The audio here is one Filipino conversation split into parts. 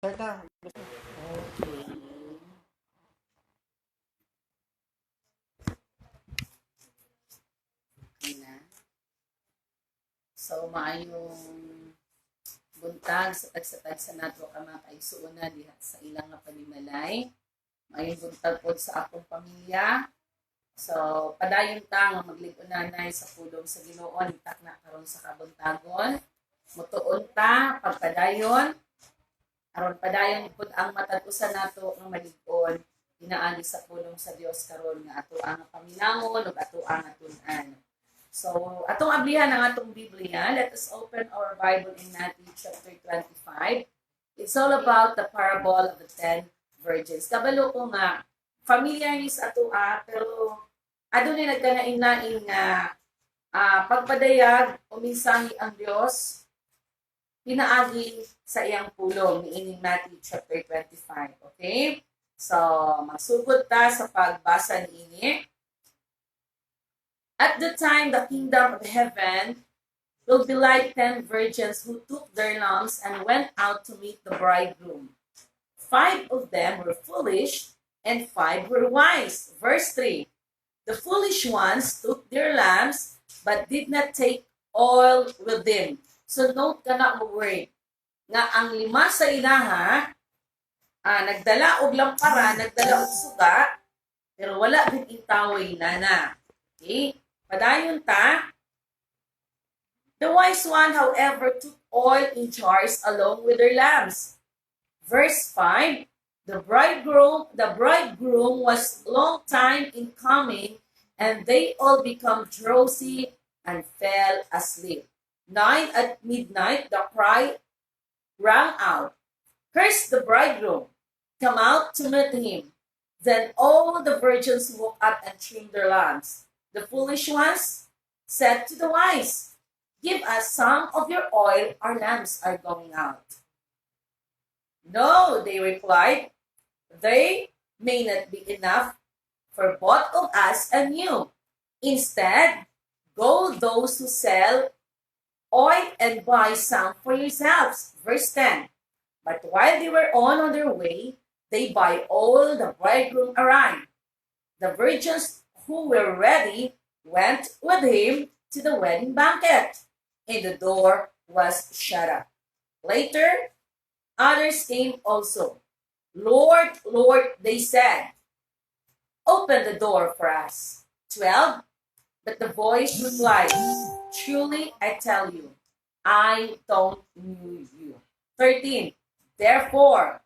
Start na. Okay. Okay na. So, maayong buntag sa tagsatag sa nato ka mga kaigsuuna diha sa ilang nga panimalay. Maayong buntag po sa akong pamilya. So, padayon ta nga maglig-unanay sa pulong sa Ginoo tak na karon sa kabuntagon. Mutuon ta pagpadayon aron padayon pud ang matag-usa nato nga malig-on inaagi sa pulong sa Dios karon nga ato ang paminangon ug ato ang atun-an. So, atong ablihan ang atong Biblia. Let us open our Bible in Matthew chapter 25. It's all about the parable of the 10 virgins. Kabalo ko nga, familiar ni sa ato pero adun ni nagkanain-lain nga pagpadayag uminsahi ang Dios pinaagi sa iyang pulong ni ining Matthew chapter 25. Okay? So, magsugod ta sa pagbasa ni ini. At the time, the kingdom of heaven will be like 10 virgins who took their lamps and went out to meet the bridegroom. 5 of them were foolish, and 5 were wise. Verse 3. The foolish ones took their lamps, but did not take oil with them. So note ka na mo word, nga ang 5 sa ilaha, nagdala og lampara, nagdala og suga, pero wala din intaway nana. Okay? Padayon ta. The wise one, however, took oil in jars along with their lamps. Verse 5, the bridegroom was long time in coming, and they all become drowsy and fell asleep. 9 at midnight, the cry rang out, "Curse the bridegroom, come out to meet him." Then all the virgins woke up and trimmed their lamps. The foolish ones said to the wise, "Give us some of your oil, our lamps are going out." "No," they replied, "they may not be enough for both of us and you. Instead, go those who sell oil and buy some for yourselves." Verse 10. But while they were on their way, they buy all the bridegroom arrived. The virgins who were ready went with him to the wedding banquet, and the door was shut up. Later, others came also. "Lord, Lord," they said, "open the door for us." 12. But the voice replied, "Truly I tell you, I don't know you." 13. Therefore,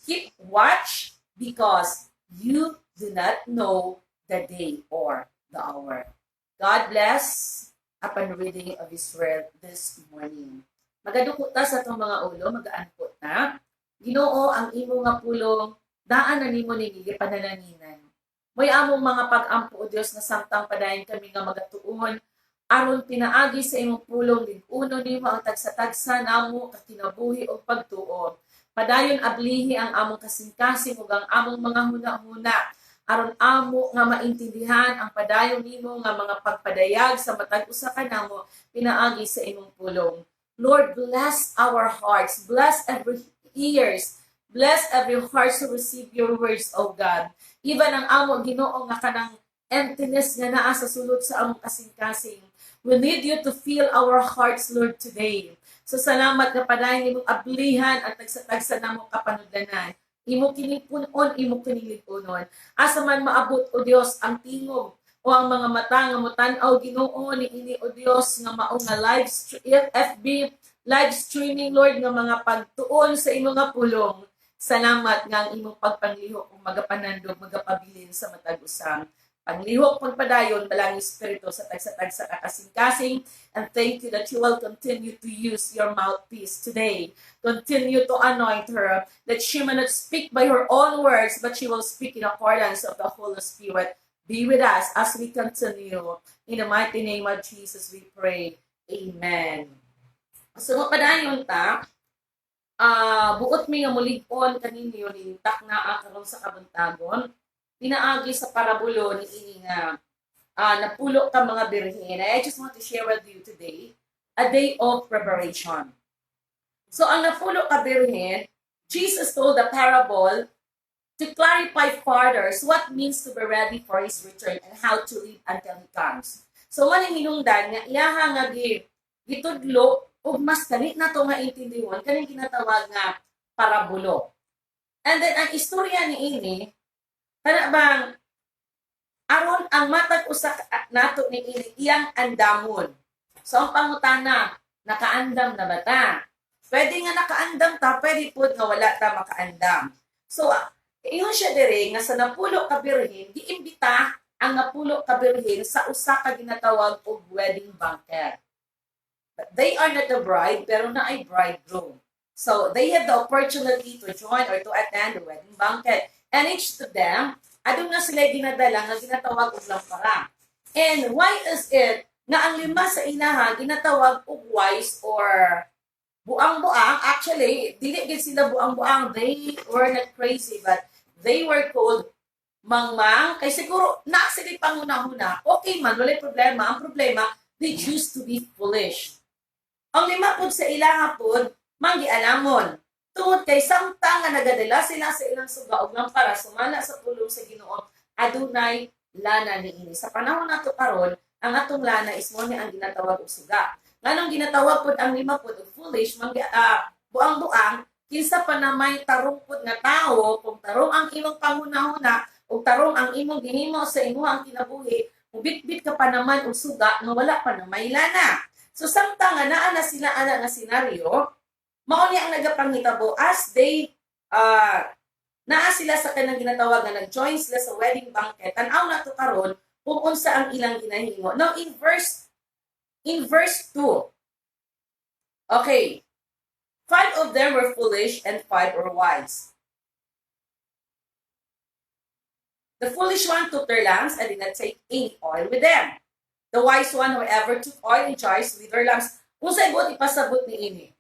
keep watch, because you do not know the day or the hour. God bless upon reading of His word this morning. Magaduko ta sa itong mga ulo, mag-aanpot na. Ginoo ang imo nga pulong, daan na nimo ni panalaninan. May among mga pag-ampo o Dios na samtang padayon kami nga magatuon, aron pinaagi sa imong pulong, liguno nimo ang tagsa-tagsa namo kakinabuhi o pagtuo. Padayon ablihi ang among kasing-kasing ug ang among mga huna-huna, aron amo nga maintindihan ang padayon nimo nga mga pagpadayag sa matag usa ka namo pinaagi sa imong pulong. Lord, bless our hearts, bless every ears, bless every heart to receive your words, O God. Even ang amo Ginoo nga kanang emptiness nga naa sa sulod sa among kasing-kasing. We need you to fill our hearts, Lord, today. So salamat nga padayon imong ablihan at tagsa-tagsa namo kapanudanan. Imo kinipunon, imo kinilikunon. Asa man maabot o Dios ang tingog o ang mga mata nga motan-aw Ginoo ni ini o Dios nga mao nga FB live streaming, Lord, nga mga pagtuon sa imo nga pulong. Salamat nga ang imong pagpanglihok ug magapanandog magapabilin sa matag usang panglihok pagpadayon balang espiritu sa tagsa-tagsa kakasing-kasing, and thank you that you will continue to use your mouthpiece today. Continue to anoint her, that she may not speak by her own words, but she will speak in accordance of the Holy Spirit. Be with us as we continue. In the mighty name of Jesus we pray. Amen. So mapadayon ta, buot mi nga mulig-on kaninyo nintak na karon sa kabuntagon, pinaagi sa parabulo ni ini nga napulo ka mga birhen. I just want to share with you today a day of preparation. So ang napulo ka birhen, Jesus told the parable to clarify further what means to be ready for His return and how to live until He comes. So maning hinungdan nga iyaha nga gitudlo ug mas dali na to nga intindihon kaning ginatawag nga parabulo. And then ang istorya ni ini kana bang aron ang matag usa nato ni ini iyang andamon. So ang pangutana, nakaandam na ba ta? Pwede nga nakaandam ta, pwede po nga wala ta makaandam. So, iyon siya dire nga sa napulo ka birhen, giimbita ang napulo ka birhen sa usa ka ginatawag og wedding banquet. But they are not the bride, pero na ay bridegroom. So, they have the opportunity to join or to attend the wedding banquet. And each to them, adun na sila ginadala nga ginatawag og lampara. And why is it na ang lima sa inaha ginatawag og wise or buang-buang? Actually, dili gid sila buang-buang. They were not crazy, but they were called mangmang. Kay siguro na sila pangunahuna. Okay man, wala problema. Ang problema, they choose to be foolish. Ang lima pud sa ilaha pud manggialamon. Tungod kay samtang nga nagadala sila sa ilang suga og lampara sumala sa pulong sa Ginoo, adunay lana niini. Sa panahon nato karon, ang atong lana is mo ni ang ginatawag og suga. Nganong ginatawag pud ang lima pud og foolish, buang-buang, kinsa pa na may tarong pud nga tawo, kung tarong ang imong pangunahuna, o tarong ang imong gihimo sa imuhang kinabuhi, bit-bit ka pa naman og suga nga wala pa na may lana. So samtang nga naa na sila ana nga senaryo, mao ni ang nagapanghitabo as they naa sila sa kanang ginatawag nga nag-join sila sa wedding banquet. Tan-aw na to karon kung unsa ang ilang ginahimo. Now in verse 2. Okay. 5 of them were foolish and 5 were wise. The foolish one took their lamps and did not take any oil with them. The wise one, however, took oil in jars with their lamps. Kung sa ibot ipasabot ni ini.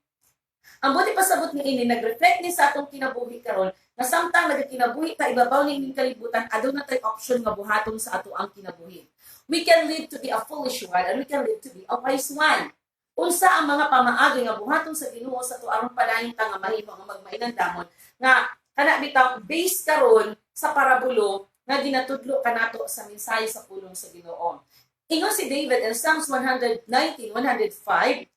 Ang buti pasabot ni ini nag-reflect ni sa atong kinabuhi karon na samtang nagkinabuhi ta ibabaw ni ining kalibutan aduna tay option nga buhaton sa ato ang kinabuhi. We can live to be a foolish one and we can live to be a wise one. Unsa ang mga pamaagi nga buhaton sa Ginoo sa ato aron padayon ta nga mahimo nga magmainandamon nga kana bitaw based karon sa parabulo nga ginatudlo kanato sa mensahe sa pulong sa Ginoo. Ingon si David in Psalms 119:105,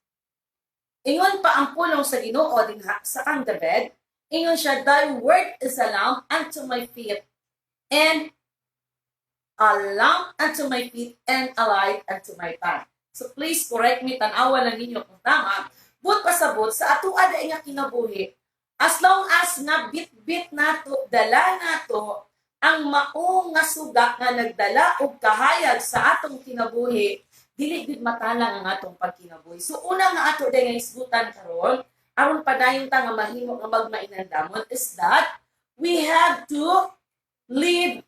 ingon pa ang pulong sa Ginoo dinha sa kang David, ingon siya, thy word is a lamp unto my feet and a lamp unto my feet and a light unto my path. So please correct me, tanawa lang ninyo kung tama. But pasabot sa ato ada nga kinabuhi, as long as nga bit-bit nato, dala nato ang maong nga suga nga nagdala og kahayag sa atong kinabuhi, dili gid matalang ang atong pagkinabuhi. So una nga ato day nga isgutan karon aron padayon ta nga mahimo nga magmainandamon is that we have to live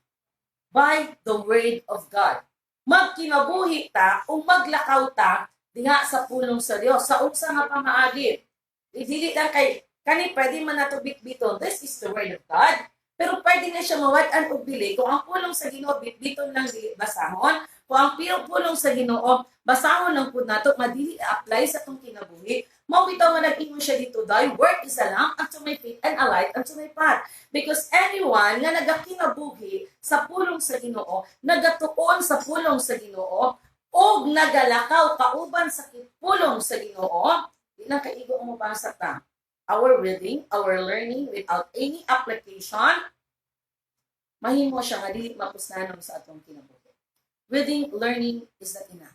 by the word of God. Magkinabuhi ta o maglakaw ta diha sa pulong sa Dios sa unsa nga pamaagi. Dili lang kay kani pwede man nato bitbiton, this is the word of God. Pero pwede na siya mawad-an og dili kung ang pulong sa Ginoo bitbiton lang dili basahon. Kung ang pulong sa Ginoo basahon lang pud nato madili apply sa atong kinabuhi. Mao bitaw nga nag-ingon siya dito, thy word is a lamp unto my feet and a light unto my path. Because anyone nga nagakinabuhi sa pulong sa Ginoo, nagatuon sa pulong sa Ginoo, og nagalakaw kauban sa pulong sa Ginoo, di na kaigo mo basa ta. Our reading, our learning without any application, mahimo siya nga dili mapusnanon sa atong kinabuhi. Reading, learning is not enough.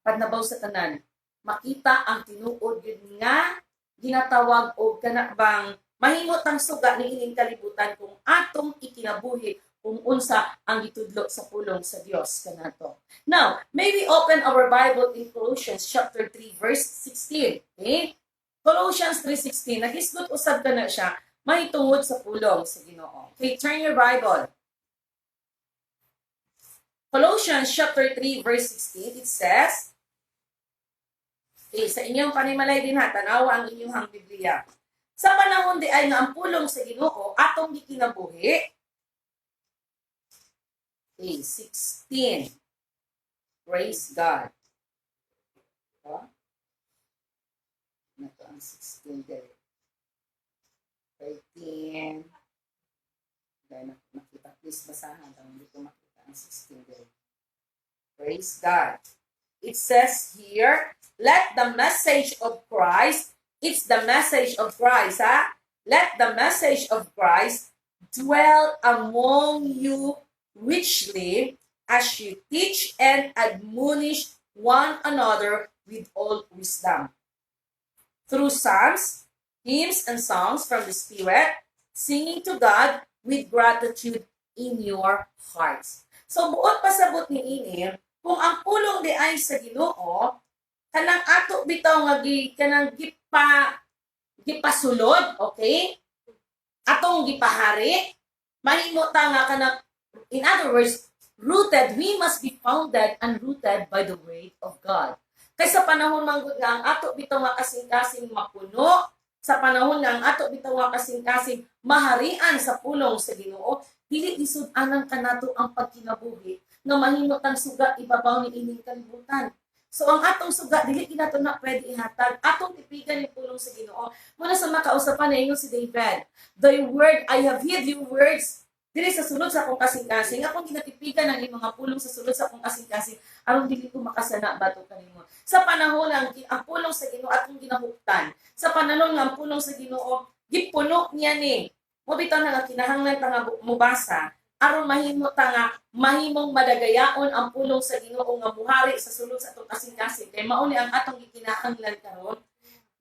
Pag nabaw sa tanan, makita ang tinuod yun nga ginatawag o kanabang mahimot ang suga ni ining kalibutan kung atong ikinabuhi kung unsa ang gitudlo sa pulong sa Dios kanato. Now, may we open our Bible in Colossians chapter 3 verse 16. Okay? Colossians 3:16, nagisgot usab ka na siya, mahitungod sa pulong sa Ginoo. Okay, turn your Bible. Colossians chapter 3 verse 16, it says, okay, sa inyong panimalay din ha, tanawa ang inyong Biblia. Sa panahon di ay nga ang pulong sa Ginoo atong gikinabuhi. Okay, 16. Praise God. Ito ang 16 dere. 13. Dahil nakita, please basahan. Hindi ko makita ang 16 dere. Praise God. It says here, let the message of Christ, it's the message of Christ, ha? Let the message of Christ dwell among you richly as you teach and admonish one another with all wisdom. Through psalms, hymns, and songs from the Spirit, singing to God with gratitude in your hearts. So, buot pasabot ni ini, kung ang pulong di ay sa Ginoo, kanang ato bitaw nga kanang gipasulod, okay? Atong gipahari, mahimo ta nga kanang, in other words, rooted, we must be founded and rooted by the word of God. Kaysa panahon manggod nga ang ato bitaw nga kasing-kasing mapuno, sa panahon nga ang ato bitaw nga kasing-kasing maharian sa pulong sa Ginoo, dili lisud-anan kanato ang pagkinabuhi nga mahimo tang suga ibabaw ni ining kalibutan. So ang atong suga dili kinato na pwede ihatag. Atong tipigan ni pulong sa Ginoo. Muna sa makausapan na ingon si David, "Thy word, I have hid your words dili sa sulod sa akong kasing-kasing." Akong ginatipigan ang mga pulong sa sulod sa akong kasing-kasing aron dili ko makasana bato kanimo. Sa panahon ang pulong sa Ginoo atong ginahuptan. Sa panahon nga ang pulong sa Ginoo gipuno niya ni. Mo bitaw na nga kinahanglan ta nga mubasa aron mahimong madagayaon ang pulong sa Ginoo nga muhari sa sulod sa atong kasing-kasing. Kay mao ni ang atong gikinahanglan karon,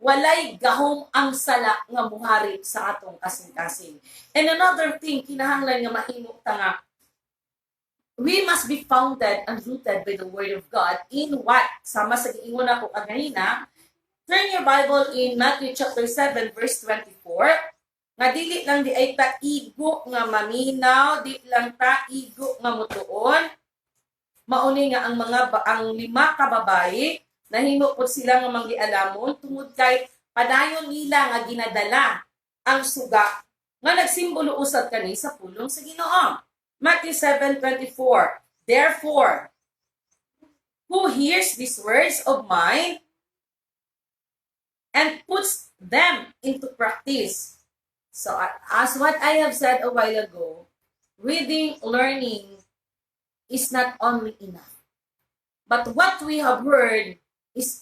walay gahom ang sala nga muhari sa atong kasing-kasing. And another thing kinahanglan nga mahimo ta nga, we must be founded and rooted by the word of God in what? Sama sa giingon ako kanina, turn your Bible in Matthew chapter 7 verse 24. Nga dili lang di ay ta igo nga maminaw, di lang ta igo nga mutuon. Mauni nga ang 5 ka babayi nahimo pod sila nga manggialamon tungod kay padayon nila nga ginadala ang suga nga nagsimbolo usab kani sa pulong sa Ginoo. Matthew 7:24. Therefore, who hears these words of mine and puts them into practice. So, as what I have said a while ago, reading, learning is not only enough. But what we have heard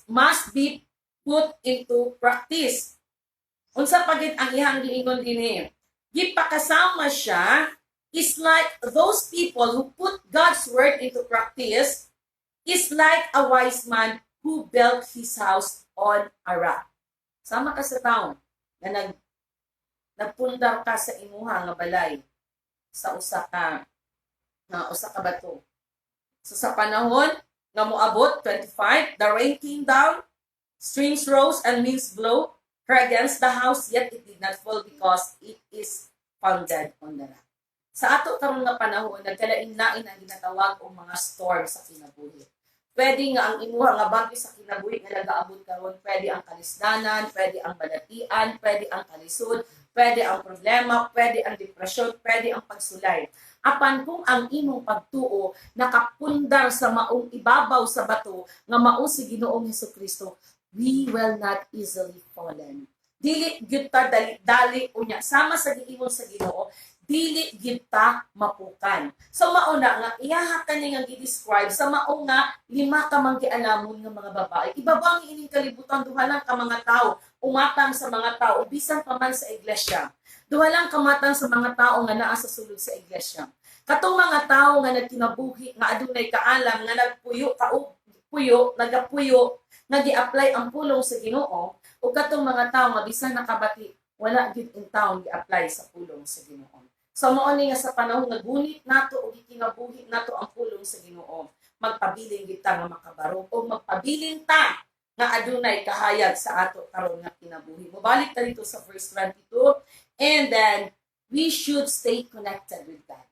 must be put into practice. Unsa pagit ang ihang giingon dinhi? Gipakasama siya is like those people who put God's word into practice is like a wise man who built his house on a rock. Sama ka sa taon na nagpundar ka sa imuha nga balay sa usa ka bato. So sa panahon nga moabot 25, the rain came down, streams rose and winds blow her against the house, yet it did not fall because it is founded on the rock. Sa ato karon nga panahon, nagkalain-lain ang ginatawag og mga storm sa kinabuhi. Pwede nga ang imuha nga bagyo sa kinabuhi nga nagaabot karon, pwede ang kalisdanan, pwede ang balatian, pwede ang kalisod, pwede ang problema, pwede ang depresyon, pwede ang pagsulay. Apan kung ang imong pagtuo nakapundar sa maong ibabaw sa bato nga mao si Ginoong Hesukristo, we will not easily fallen. Dili gyud ta dali unya sama sa giingon sa Ginoo, dili gyud ta mapukan. So mao na nga iyaha kani nga gi-describe sa mao nga 5 ka manggialamon nga mga babae. Ibabang ining kalibutan duha lang ka mga tao, umatang sa mga tao bisan pa man sa iglesia. Duha lang kamatang sa mga tao nga naa sa sulod sa iglesia. Katong mga tao nga nagkinabuhi nga adunay kaalam nga nagapuyo nga gi-apply ang pulong sa Ginoo, ug katong mga tao nga bisan nakabati wala gid in taon gi-apply sa pulong sa Ginoo. So mao ni nga sa panahon nga gunit nato ug gikinabuhi nato ang pulong sa Ginoo, magpabiling gid ta nga makabarog o magpabiling ta nga adunay kahayag sa ato karon nga kinabuhi. Mobalik ta dito sa verse 22, and then we should stay connected with God.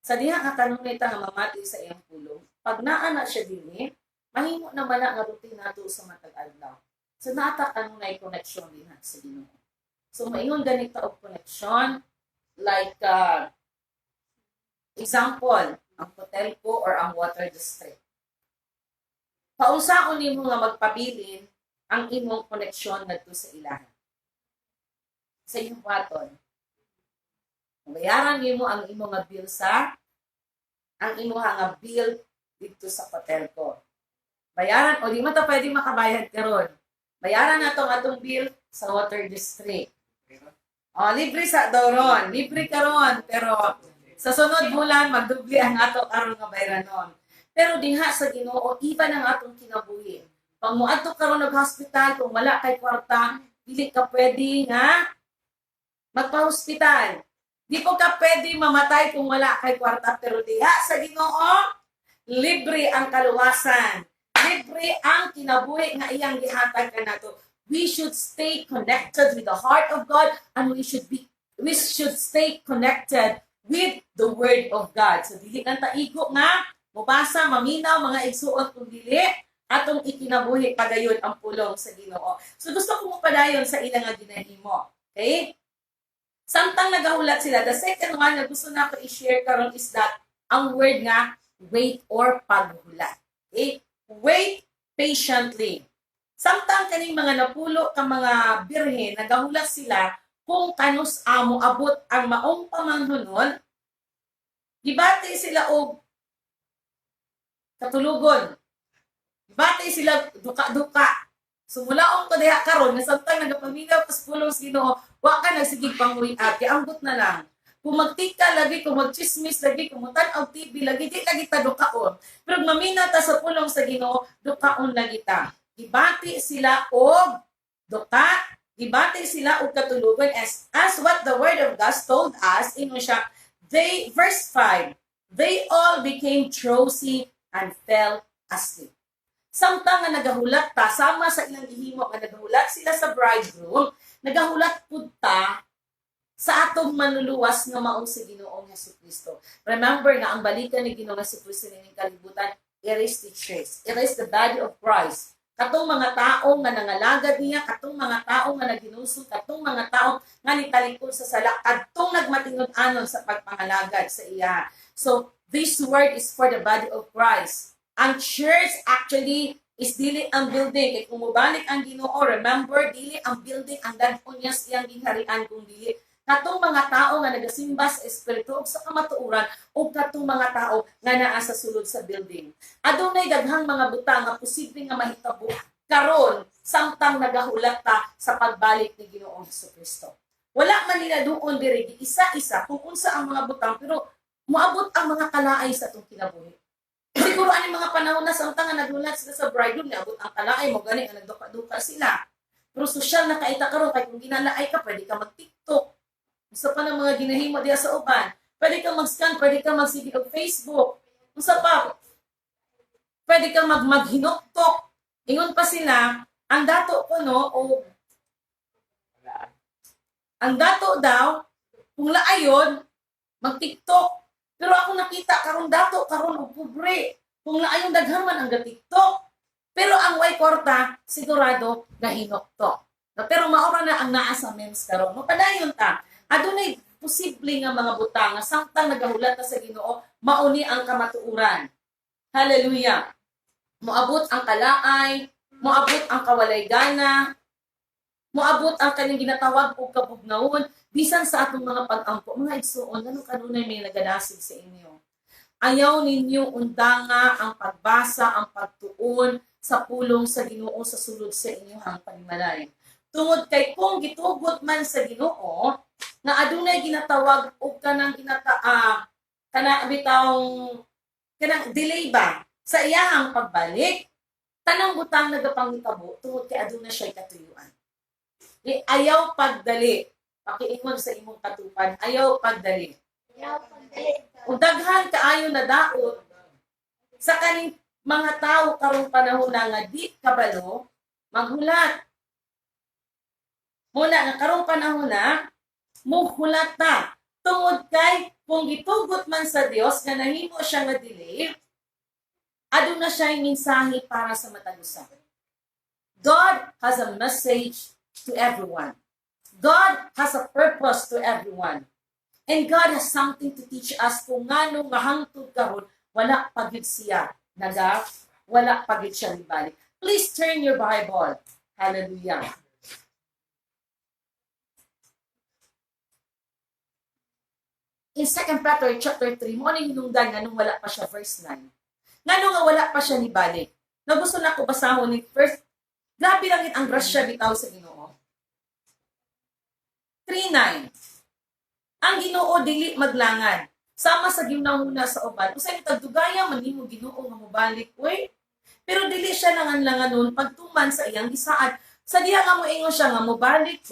Sa diha nga kanunay ta nga mamati sa iyang pulong, pag naa na siya dinhi, mahimo naman na nga routine nato sa matag adlaw. So nata kanunay connection dinha sa Ginoo. So maingon ganito og connection like example, ang hotel ko or ang water district. Paunsaon nimo nga magpabilin ang imong koneksyon ngadto sa ilaha. Sa inyong kwaton. Bayaran nimo ang imong nga bill ang imong nga bill dito sa hotel ko. Bayaran, o di mo to pwede makabayad karon. Bayaran na atong bill sa water district. O, libre sa doron. Libre karon, pero sa sunod bulan, magdubli ang ato karon nga bayranon. Pero diha sa Ginoo, iba ang atong kinabuhi. Pag muadto karon og hospital, kung wala kay kwarta, dili ka pwede nga magpa-hospital. Di po ka pwede mamatay kung wala kay kwarta, pero diha sa Ginoo, libre ang kaluwasan. Libre ang kinabuhi nga iyang gihatag kanato. We should stay connected with the heart of God, and we should stay connected with the Word of God. So dili lang taigo nga mubasa, maminaw, mga igsuon kung dili atong ikinabuhi padayon ang pulong sa Ginoo. So gusto ko mo padayon sa ilang nga ginahimo. Okay? Samtang nagahulat sila, the second one na gusto na ko i-share karon is that ang word nga wait or paghulat. Okay? Wait patiently. Samtang kaning mga napulo ka mga birhen, nagahulat sila kung kanus amo abot ang maong pamanghunol, gibati sila og katulugon. Gibati sila duka-duka. Sumulaong ko diha karon nga samtang nagapaminaw kas pulong sa Ginoo, wa ka nagsigig panguyat, kay ambot na lang. Kung magtika lagi, kung magchismis lagi, kung mutan-og TV lagi, di lagi ta dukaon. Pero maminaw ta sa pulong sa Ginoo, dukaon lagi ta. Gibati sila og duka, gibati sila og katulugon as what the word of God told us in siya, verse 5, they all became drowsy and fell asleep. Samtang nga nagahulat ta, sama sa ilang gihimo nga nagahulat sila sa bridegroom, nagahulat pud ta sa atong manluluwas nga maong sa Ginoong Jesucristo. Remember nga ang balikan ni Ginoong Jesucristo ning kalibutan, it is the church. It is the body of Christ. Katong mga tao nga nangalagad niya, katong mga tao nga naginusog, katong mga tao nga nitalikod sa sala, katong nagmatingod-anon sa pagpangalagad sa iya. So, this word is for the body of Christ. Ang church actually is dili ang building. Kaya kung mubalik ang Ginoo, remember, dili ang building ang dadon niya siyang gingharian kung dili katong mga tao nga nagasimba sa espiritu ug sa kamatuoran o katong mga tao nga naa sa sulod sa building. Adunay daghang mga butang nga posible nga mahitabo karon samtang nagahulat ta sa pagbalik ni Ginoong Jesucristo. Wala man nila duon diri isa-isa kung unsa ang mga butang, pero moabot ang mga kalaay sa atong kinabuhi. Siguro ani mga panahon na samtang nga nagulat sila sa bridegroom, niabot ang kalaay mo gani nga nagduka-duka sila. Pero sosyal na kaita karon kay kung ginalaay ka, pwede ka mag-TikTok. Usa pa ng mga ginahimo diya sa uban. Pwede kang mag-scan, pwede kang mag-sige og Facebook. Usa pa, pwede kang maghinoktok. Ingon pa sila, ang dato ko no, o ang dato daw, kung laayon, mag-TikTok. Pero ako nakita, karong dato, karong og pobre. Kung laayon daghan man ang TikTok. Pero ang way korta, sigurado, nahinoktok. Pero maura na ang naa sa memes karon. Mapadayon ta. Adunay posible nga mga butang nga samtang nagahulat ta sa Ginoo, mauni ang kamatuoran. Hallelujah. Moabot ang kalaay, moabot ang kawalay-gana, moabot ang kaning ginatawag og kabugnawon bisan sa atong mga pag-ampo. Mga igsuon, ganun kanunay may nagadasig sa inyo. Ayaw ninyo undanga ang pagbasa, ang pagtuon sa pulong sa Ginoo sa sulod sa inyong panimalay. Tungod kay kung gitugot man sa Ginoo nga adunay ginatawag og kanang kanang delay ba sa iyahang pagbalik, tanang butang nagapangitabo tungod kay aduna siya katuyuan. Ayaw pagdali. Pakiingon sa imong katupan, ayaw pagdali. Ug daghan kaayo na daot sa kaning mga tao karong panahon na nga di kabalo maghulat. Muna nga karong panahon na muhulat ta. Tungod kay kung gitugot man sa Dios nga nahimo siya nga delay, aduna siya mensahe para sa matagusa. God has a message to everyone. God has a purpose to everyone. And God has something to teach us kung ngano nga hangtod karon wala pagid siya wala pagid siya nibalik. Please turn your Bible. Hallelujah. In 2 Peter chapter 3, mo ni hinungdan nga nung wala pa siya, verse 9. Nga nung wala pa siya ni balik. Na gusto na ko basahon ni first, grabe lang ang grasya bitaw sa Ginoo. 3:9. Ang Ginoo dili maglangan. Sama sa ginahuna sa uban. Usay tagdugaya man nimo Ginoo nga mobalik oy. Pero dili siya nanganlangan nun pagtuman sa iyang gisaad. Sa diha nga moingon siya nga mobalik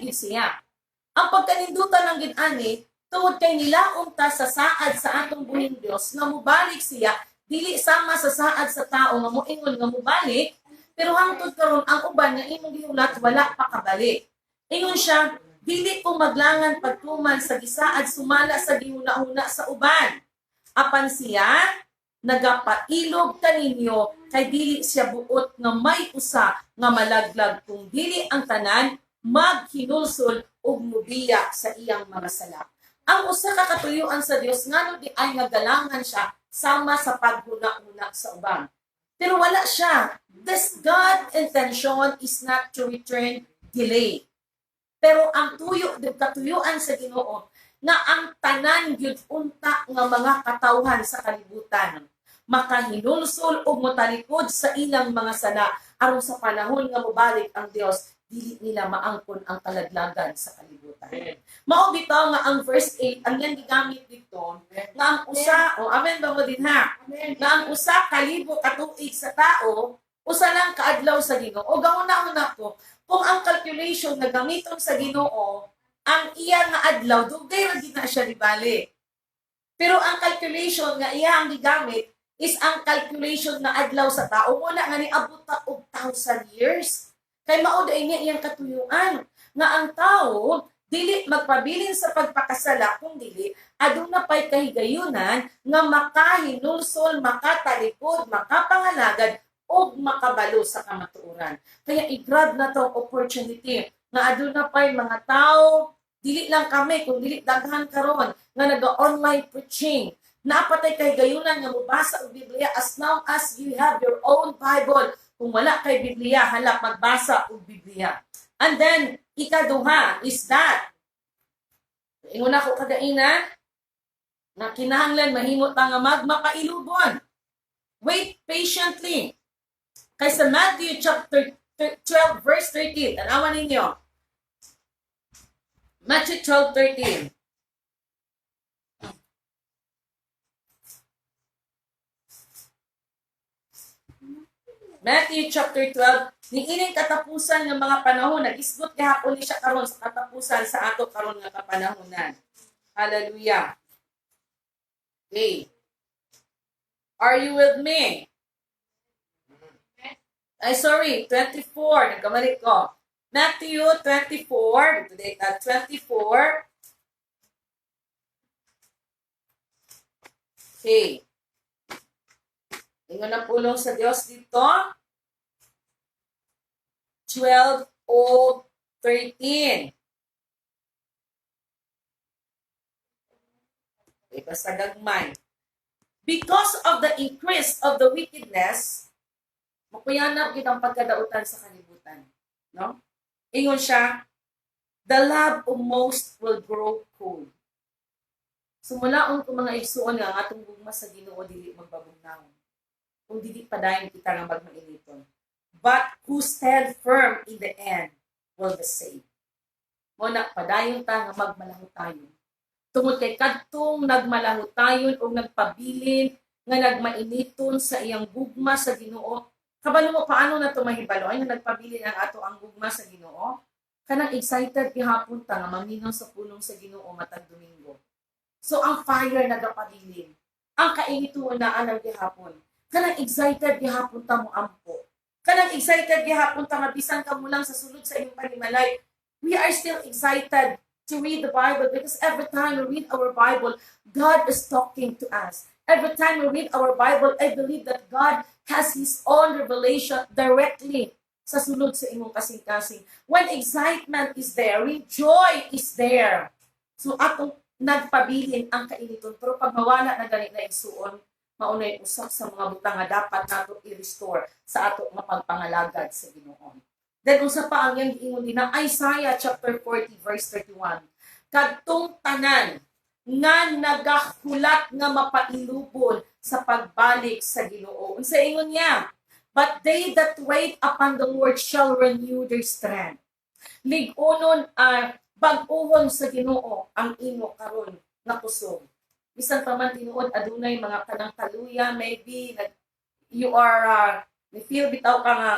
gid siya. Ang pagkanindutan ng gid-ani tungod kay nilaom ta sa saad sa atong buhing Dios nga mobalik siya dili sama sa saad sa tao nga moingon nga mobalik pero hangtod karon ang uban nga imong gihulat wala pa kabalik. Ingon siya dili ko maglangan pagtuman sa gisaad sumala sa gihuna-huna sa uban. Apan siya nagapailog kaninyo kay dili siya buot nga may usa nga malaglag kung dili ang tanan maghinulsol ug mubiya sa iyang mga sala. Ang usa ka katuyuan sa Dios ngano di ay nagalangan siya sama sa paghuna-huna sa uban. Pero wala siya. This God intention is not to return delay. Pero ang katuyuan sa Ginoo nga ang tanan gyud unta nga mga katawhan sa kalibutan makahinulsol ug motalikod sa ilang mga sala aron sa panahon nga mobalik ang Dios dili nila maangkon ang kaladlagan sa kalibutan. Mao bitaw nga ang verse 8 ang yan gigamit dito nga ang usa amen ba mo din ha nga ang usa kalibo ka tuig sa tao usa lang kaadlaw sa Ginoo. Gahuna-una ko kung ang calculation na gamiton sa Ginoo ang iya nga adlaw dugay ra gid na siya libali. Pero ang calculation nga iya ang gigamit is ang calculation na adlaw sa tao wala nga niabot ta og 1,000 years. Kay mao day niya iyang katuyuan nga ang tao dili magpabilin sa pagpakasala kung dili aduna pay kahigayunan nga makahinulsol, makatalikod, makapangalagad ug makabalo sa kamatuoran. Kaya i-grab na to opportunity nga aduna pay mga tao dili lang kami kung dili daghan karon nga naga-online preaching. Napatay kay gayunan nga mubasa og Biblia as long as you have your own Bible. Kung wala kay Biblia, hala magbasa og Biblia. And then ikaduha is that ingon ako kagaina na kinahanglan mahimo ta nga magmakailubon. Wait patiently. Kay sa Matthew chapter 12 verse 13, tanawan ninyo. Matthew 12:13. Matthew chapter 12, niining katapusan ng mga panahon, nag-isgot gihapon ni siya karon sa katapusan sa ato karon nga kapanahonan. Hallelujah. Okay. Are you with me? Ay, sorry, 24. Nagkamali ko. Matthew 24. Today, 24. Okay. Ingon na pulong sa Diyos dito. 12 o 13. Okay, basta gagmay. Because of the increase of the wickedness, makuyanap kitang pagkadautan sa kalibutan. No? Ingon siya, the love of most will grow cold. Sumulaon ko mga igsuon nga atong gugma sa Ginoo dili magbabugnaw. Kung dili padayon kita nga magmainiton. But who stand firm in the end will be saved. Muna padayon ta nga magmalahutayon. Tungod kay kadtong nagmalahutayon o nagpabilin nga nagmainiton sa iyang gugma sa Ginoo. Kabalo mo paano na to mahibalo ay nagpabilin ang ato ang gugma sa Ginoo. Kanang excited gihapon ta nga maminaw sa pulong sa Ginoo matag Domingo. So ang fire nagapabilin. Ang kainituon na anang gihapon. Kanang excited gihapon ta mo ampo. Kanang excited gihapon ta nga bisan ka mo lang sa sulod sa imong panimalay. We are still excited to read the Bible because every time we read our Bible, God is talking to us. Every time we read our Bible, I believe that God has His own revelation directly sa sulod sa imong kasing-kasing. When excitement is there, when joy is there. So atong nagpabilin ang kainiton. Pero pag mawala na ganit na igsuon, maunay usak sa mga butang nga dapat nato i-restore sa ato nga pagpangalagad sa Ginoo. Then usa pa ang yang giingon din na Isaiah chapter 40 verse 31. Kadtong tanan nga nagahulat nga mapailubon sa pagbalik sa Ginoo. Unsa ingon niya? But they that wait upon the Lord shall renew their strength. Lig-unon bag-ohon sa Ginoo ang imo karon nga kusog. Bisan pa man tinuod adunay mga kanang kaluya, maybe you are feel bitaw ka nga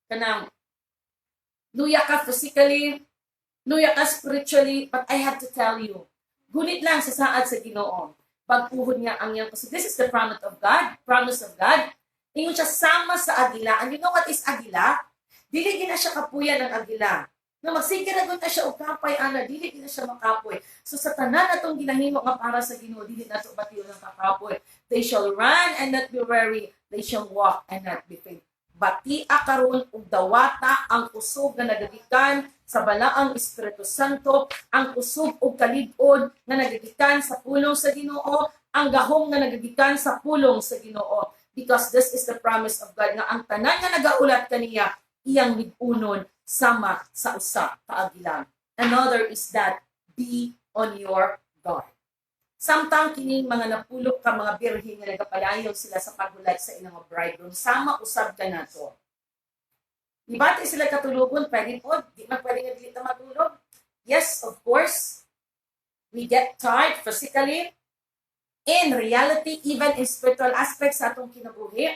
kanang luya ka physically, luya ka spiritually, but I have to tell you, gunit lang sa saad sa Ginoo. Pag-uhod nga ang iyang kusog. This is the promise of God. Ingon siya sama sa agila. And you know what is agila? Dili gina siya kapuya ng agila. Na magsigiragon na siya og kapay ana, dili gina siya makapoy. So sa tanan atong ginahimo nga para sa Ginoo, dili nato batiw ng kakapoy. They shall run and not be weary, they shall walk and not be faint. Batia karon og dawata ang kusog nga nagagikan sa balaang Espiritu Santo, ang kusog og kalig-on nga nagagikan sa pulong sa Ginoo, ang gahom nga nagagikan sa pulong sa Ginoo. Because this is the promise of God nga ang tanan nga nagaulat kaniya iyang lig-unon sama sa usa ka agilan. Another is that be on your guard. Samtang kining mga napulok ka mga birhen nga nagapalayon sila sa paghulat sa ilang bridegroom, sama usab ka nato. Ibati sila katulugon, pwede po, di man pwede nga dili ta matulog. Yes, of course, we get tired physically. In reality, even in spiritual aspects sa atong kinabuhi,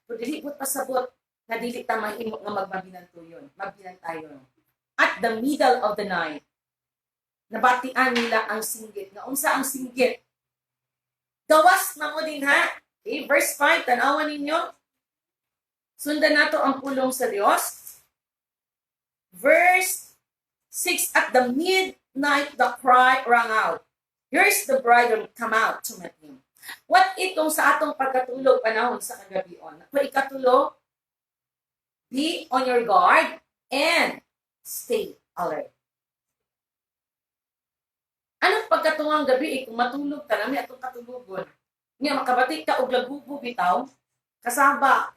kung dili po pasabot na dili ta mahimo nga magbinantayon. At the middle of the night, nabatian nila ang singgit. Nga unsa ang singgit? Gawas na mo din ha. Okay, verse 5, tanawan ninyo. Sundan nato ang pulong sa Dios. Verse 6, at the midnight the cry rang out. Here's the bridegroom, come out to meet him. What itong sa atong pagkatulog panahon sa kagabion? Kung ikatulog, be on your guard and stay alert. Anong pagkatungang gabi kung matulog ka namin atong katulugon? Nga makabatik ka og lagubo bitaw, kasaba.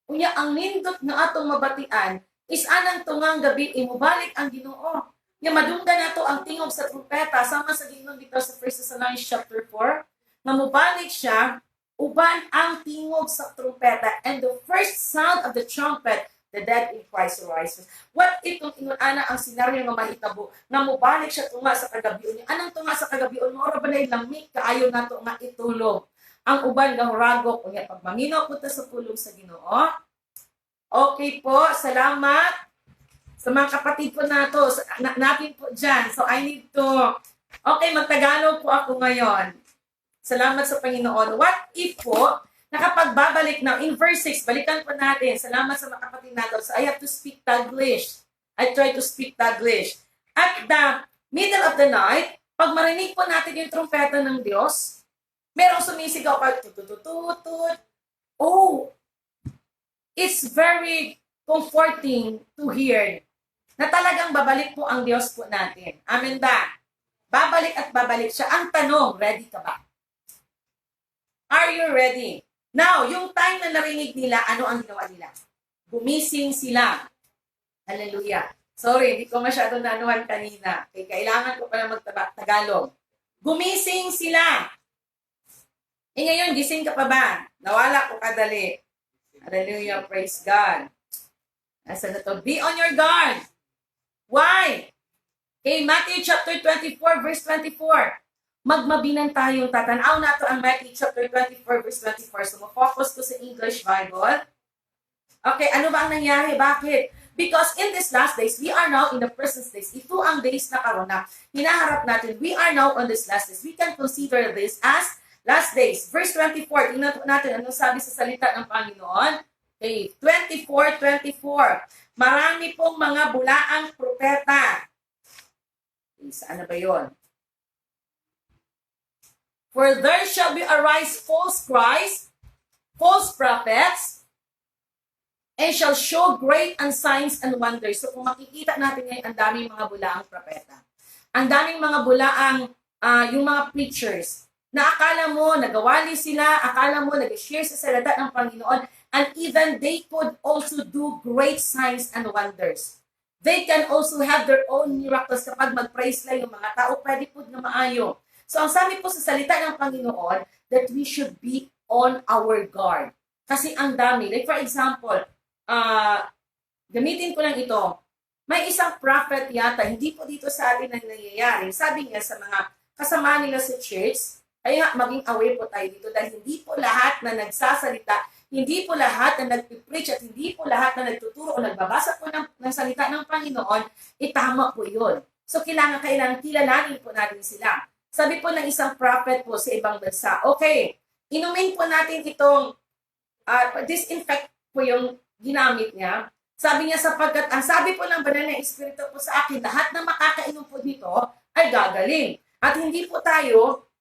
Unya ang nindot nga atong mabatian is anang tungang gabi imubalik ang Ginoo. Nga madunggan nato ang tingog sa trumpeta sama sa Ginoo dito sa 1 Thessalonians chapter 4, nga mubalik siya uban ang tingog sa trumpeta and the first sound of the trumpet, the dead in Christ arises. What itong inunana ang senaryo nga mahitabo nga mubalik siya tunga sa kagabion niya. Anong tunga sa kagabion? Mora ba na lamig kaayo nato nga itulog? Ang uban nga huragok unya pag manginaw punta sa pulong sa Ginoo. Okay po, salamat. Sa mga kapatid po natin po dyan. So, I need to... Okay, magtagalog po ako ngayon. Salamat sa Panginoon. What if po, nakapagbabalik na, in verse 6, balikan po natin. Salamat sa mga kapatid natin. So, I have to speak Taglish. I try to speak Taglish. At the middle of the night, pag marinig po natin yung trumpeta ng Diyos, merong sumisigaw pa, tututututut. Oh, it's very comforting to hear na talagang babalik po ang Diyos po natin. Amen ba? Babalik at babalik siya. Ang tanong, ready ka ba? Are you ready? Now, yung time na narinig nila, ano ang ginawa nila? Gumising sila. Hallelujah. Sorry, hindi ko masyado nanuhan kanina. Okay, kailangan ko pala magtagalog. Gumising sila. Ngayon, gising ka pa ba? Nawala ko kadali. Hallelujah, praise God. Nasa na to? Be on your guard. Why? Okay, Matthew chapter 24, verse 24. Magmabinan tayong tatanaw nato ang Matthew chapter 24, verse 24. So, ma-focus ko sa English Bible. Okay, ano ba ang nangyari? Bakit? Because in these last days, we are now in the present days. Ito ang days na karon na hinaharap natin. We are now on these last days. We can consider this as last days. Verse 24, tingnan natin anong sabi sa salita ng Panginoon. Okay, 24. Marami pong mga bulaang propeta. Okay, saan na ba yun? For there shall be arise false Christ, false prophets, and shall show great and signs and wonders. So kung makikita natin ngayon, ang daming mga bulaang propeta. Ang daming mga bulaang, yung mga preachers, na akala mo nagawali sila, akala mo nag-share sa salita ng Panginoon, and even they could also do great signs and wonders. They can also have their own miracles kapag mag-praise lang yung mga tao, pwede po na maayo. So ang sabi po sa salita ng Panginoon, that we should be on our guard. Kasi ang dami. Like for example, gamitin ko lang ito. May isang prophet yata, hindi po dito sa atin ang nangyayari. Sabi niya sa mga kasama nila sa church, kaya maging aware po tayo dito dahil hindi po lahat na nagsasalita, hindi po lahat na nagpipreach at hindi po lahat na nagtuturo o nagbabasa po ng salita ng Panginoon, itama po yun. So kailangan kilalanin po natin sila. Sabi po ng isang prophet po sa ibang bansa, okay, inumin po natin itong disinfect po yung ginamit niya. Sabi niya sapagkat ang sabi po ng banal na Espiritu po sa akin, lahat na makakainom po dito ay gagaling. At hindi po tayo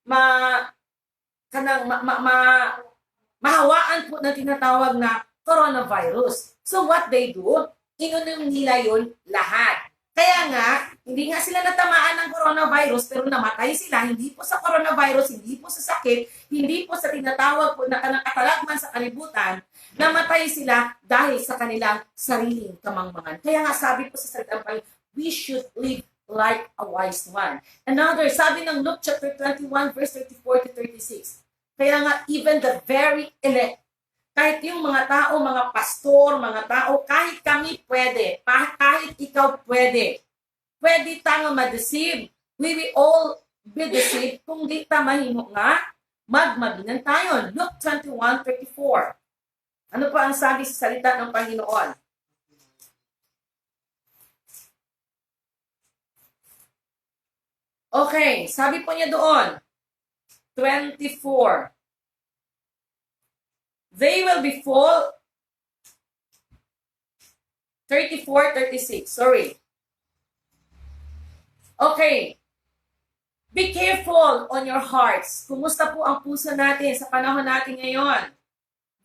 mahawaan po na tinatawag na coronavirus. So what they do, inunom nila yun lahat. Kaya nga, hindi nga sila natamaan ng coronavirus pero namatay sila, hindi po sa coronavirus, hindi po sa sakit, hindi po sa tinatawag po na katalagman sa kalibutan, namatay sila dahil sa kanilang sariling kamangmangan. Kaya nga sabi po sa salitang Panginoon, we should live like a wise one. Another, sabi ng Luke chapter 21 verse 34 to 36, kaya nga even the very elect, kahit yung mga tao, mga pastor, mga tao, kahit kami pwede, kahit ikaw pwede tayo ma-deceive. We will all be deceived kung di ta mahimo nga, magmabinan tayo. Luke 21:34. Ano pa ang sabi sa salita ng Panginoon? Okay, sabi po niya doon, 24. They will be full, 34-36, sorry. Okay. Be careful on your hearts. Kumusta po ang puso natin sa panahon natin ngayon?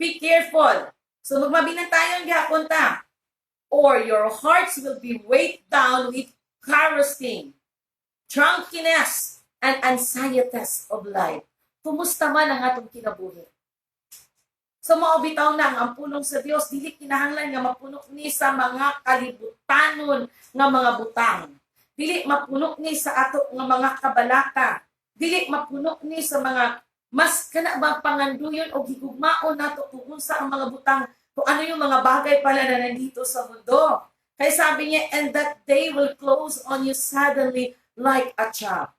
Be careful. So magmabinan tayo ang gihapunta. Or your hearts will be weighed down with carousing, drunkenness, and anxieties of life. Kumusta man ang atong kinabuhi? So maobitaw na ang pulong sa Dios, dili kinahanglan nga mapuno ni sa mga kalibutanon nga mga butang. Dili mapuno ni sa ato nga mga kabalaka. Dili mapuno ni sa mga mas kana ba panganduyon o gigugmaon nato kung unsa ang mga butang, kung ano yung mga bagay pala na nandito sa mundo. Kaya sabi niya, and that day will close on you suddenly like a trap.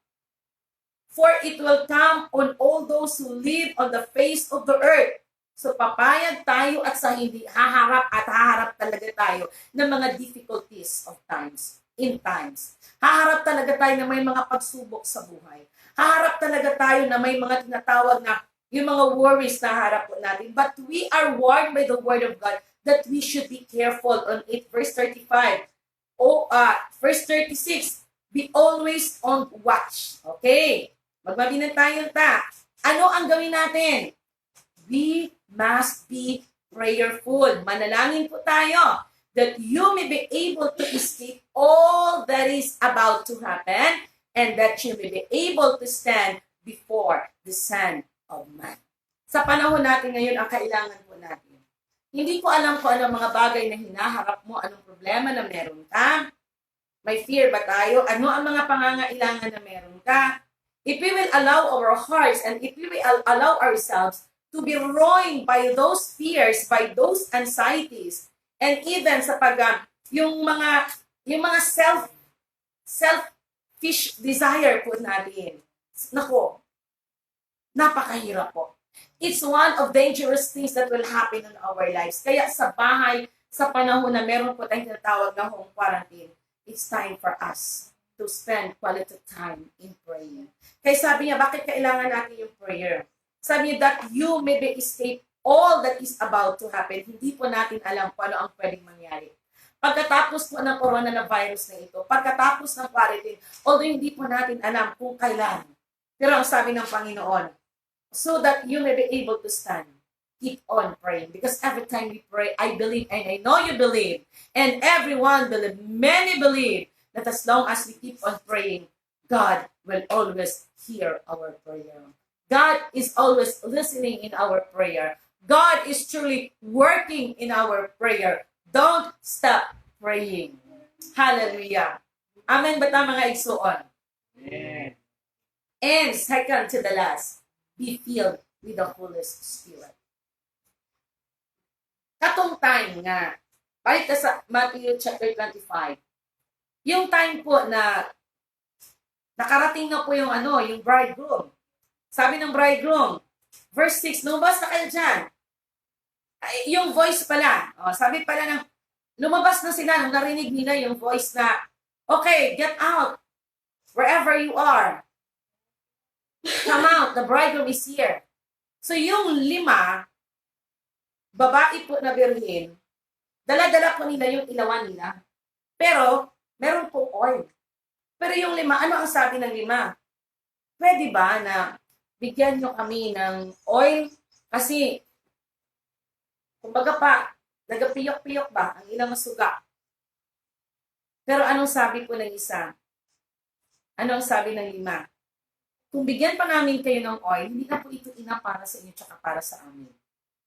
For it will come on all those who live on the face of the earth. So papayag tayo at sa hindi haharap talaga tayo ng mga difficulties of times, in times. Haharap talaga tayo na may mga pagsubok sa buhay. Haharap talaga tayo na may mga tinatawag na yung mga worries na harap po natin. But we are warned by the Word of God that we should be careful on it. Verse 35. Verse 36. Be always on watch. Okay. Magmabinan tayo ta. Ano ang gawin natin? We must be prayerful. Manalangin po tayo that you may be able to escape all that is about to happen and that you may be able to stand before the Son of Man. Sa panahon natin ngayon, ang kailangan po natin. Hindi ko alam kung anong mga bagay na hinaharap mo, anong problema na meron ka. May fear ba tayo? Ano ang mga pangangailangan na meron ka? If we will allow our hearts and if we will allow ourselves to be ruined by those fears, by those anxieties, and even sa yung mga selfish desire po natin. Nako, napakahirap po. It's one of dangerous things that will happen in our lives. Kaya sa bahay, sa panahon na meron po tayong tinatawag na home quarantine, it's time for us to spend quality time in prayer. Kaya sabi niya, bakit kailangan natin yung prayer? Sabi niya, that you may be escape all that is about to happen. Hindi po natin alam kung ano ang pwedeng mangyari. Pagkatapos po ng coronavirus na ito, pagkatapos ng quarantine, although hindi po natin alam kung kailan. Pero ang sabi ng Panginoon, so that you may be able to stand, keep on praying. Because every time we pray, I believe, and I know you believe, and everyone believe, many believe, that as long as we keep on praying, God will always hear our prayer. God is always listening in our prayer. God is truly working in our prayer. Don't stop praying. Hallelujah. Amen ba ta mga igsuon? Amen. And second to the last, be filled with the Holy Spirit. Katong time nga, balik ka sa Matthew chapter 25, yung time po na nakarating na po yung yung bridegroom. Sabi ng bridegroom, verse 6, lumabas na kayo dyan. Ay, yung voice pala, sabi pala ng, lumabas na sila nung narinig nila yung voice na, okay, get out, wherever you are. Come out, the bridegroom is here. So yung 5, babae po na birhin, dala-dala po nila yung ilawan nila. Pero, meron pong oil. Pero yung 5, ano ang sabi ng 5? Pwede ba na bigyan nyo kami ng oil? Kasi, kumbaga pa, nagapiyok-piyok ba ang ilang masuga? Pero anong sabi po ng isa? Ano ang sabi ng 5? Kung bigyan pa namin kayo ng oil, hindi na po ito ina para sa inyo tsaka para sa amin.